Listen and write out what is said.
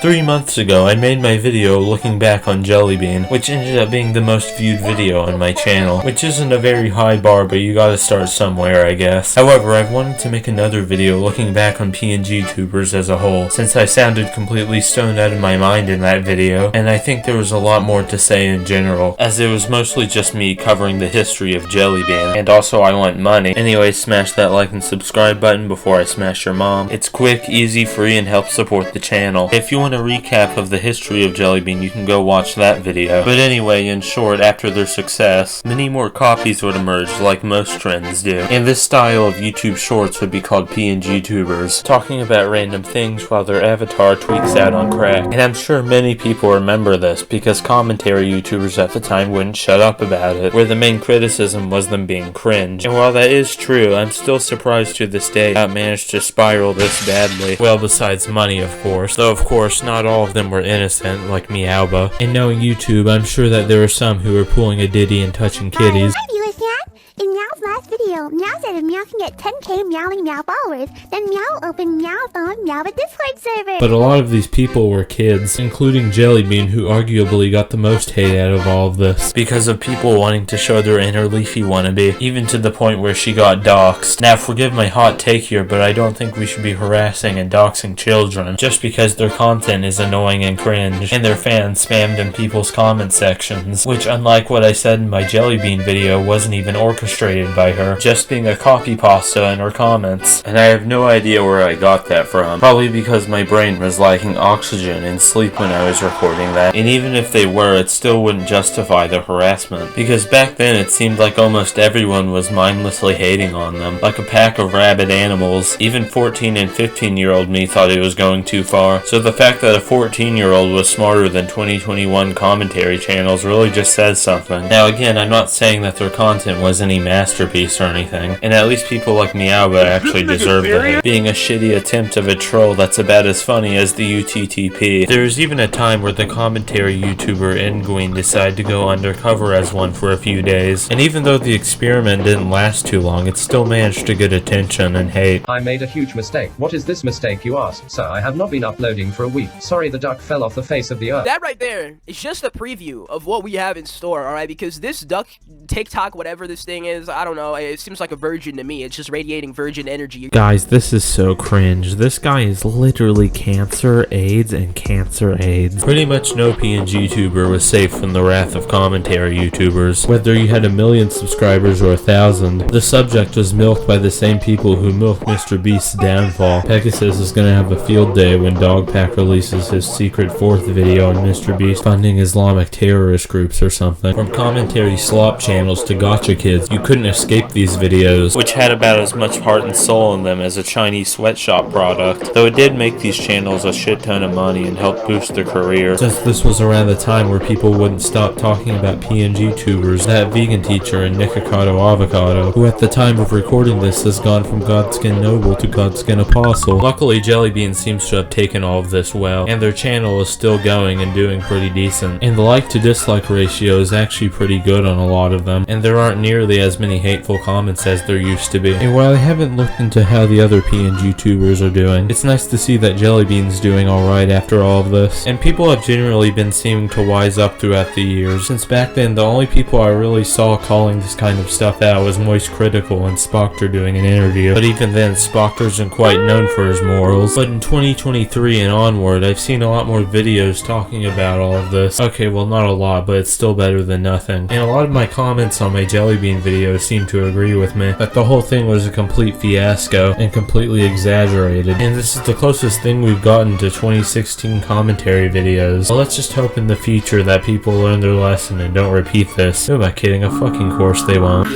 3 months ago, I made my video looking back on Jellybean, which ended up being the most viewed video on my channel, which isn't a very high bar, but you gotta start somewhere, I guess. However, I've wanted to make another video looking back on PNGtubers as a whole, since I sounded completely stoned out of my mind in that video, and I think there was a lot more to say in general, as it was mostly just me covering the history of Jellybean, and also I want money. Anyway, smash that like and subscribe button before I smash your mom. It's quick, easy, free, and helps support the channel. If you want a recap of the history of Jellybean, you can go watch that video. But anyway, in short, after their success, many more copies would emerge like most trends do. And this style of YouTube shorts would be called PNGtubers, talking about random things while their avatar tweaks out on crack. And I'm sure many people remember this because commentary YouTubers at the time wouldn't shut up about it, where the main criticism was them being cringe. And while that is true, I'm still surprised to this day how it managed to spiral this badly. Well, besides money, of course. Though, of course, not all of them were innocent, like Meowba. And knowing YouTube, I'm sure that there are some who are pulling a Diddy and touching kitties. Hi viewers, in Meow's last video, Meow said if Meow can get 10k Meowing Meow followers, then Meow will open Meow's own Meowba Discord server. But a lot of these people were kids, including Jellybean, who arguably got the most hate out of all of this, because of people wanting to show their inner Leafy wannabe, even to the point where she got doxxed. Now, forgive my hot take here, but I don't think we should be harassing and doxing children, just because their content is annoying and cringe, and their fans spammed in people's comment sections, which, unlike what I said in my Jellybean video, wasn't even orchestrated by her, just being a copy pasta in her comments. And I have no idea where I got that from. Probably because my brain was lacking oxygen in sleep when I was recording that. And even if they were, it still wouldn't justify the harassment. Because back then it seemed like almost everyone was mindlessly hating on them, like a pack of rabid animals. Even 14 and 15-year-old me thought it was going too far. So the fact that a 14-year-old was smarter than 2021 commentary channels really just says something. Now again, I'm not saying that their content was any masterpiece or anything, and at least people like Meowba actually deserve the hate, being a shitty attempt of a troll that's about as funny as the UTTP. There was even a time where the commentary YouTuber Nguyen decided to go undercover as one for a few days, and even though the experiment didn't last too long, it still managed to get attention and hate. I made a huge mistake. What is this mistake, you ask? Sir, I have not been uploading for a week. Sorry, the duck fell off the face of the earth. That right there is just a preview of what we have in store, alright? Because this duck, TikTok, whatever this thing is, I don't know, it seems like a virgin to me. It's just radiating virgin energy. Guys, this is so cringe. This guy is literally cancer, AIDS, and cancer AIDS. Pretty much no PNGtuber was safe from the wrath of commentary YouTubers. Whether you had 1 million subscribers or 1,000, the subject was milked by the same people who milked Mr. Beast's downfall. Pegasus is gonna have a field day when Dogpack releases his secret 4th video on Mr. Beast funding Islamic terrorist groups or something. From commentary slop channels to gotcha kids, you couldn't escape these videos, which had about as much heart and soul in them as a Chinese sweatshop product, though it did make these channels a shit ton of money and help boost their career. Since this was around the time where people wouldn't stop talking about PNGtubers, that vegan teacher in Nikocado Avocado, who at the time of recording this has gone from Godskin Noble to Godskin Apostle. Luckily, Jellybean seems to have taken all of this well, and their channel is still going and doing pretty decent. And the like to dislike ratio is actually pretty good on a lot of them, and there aren't nearly as many hateful comments as there used to be. And while I haven't looked into how the other PNGtubers are doing, it's nice to see that Jellybean's doing alright after all of this. And people have generally been seeming to wise up throughout the years, since back then the only people I really saw calling this kind of stuff out was Moist Critical and Spoctor doing an interview. But even then, Spoctor isn't quite known for his morals. But in 2023 and onward, I've seen a lot more videos talking about all of this. Okay, well not a lot, but it's still better than nothing. And a lot of my comments on my Jellybean videos seem to agree with me that the whole thing was a complete fiasco and completely exaggerated, and this is the closest thing we've gotten to 2016 commentary videos. Well, let's just hope in the future that people learn their lesson and don't repeat this. Who am I kidding? Of fucking course they won't.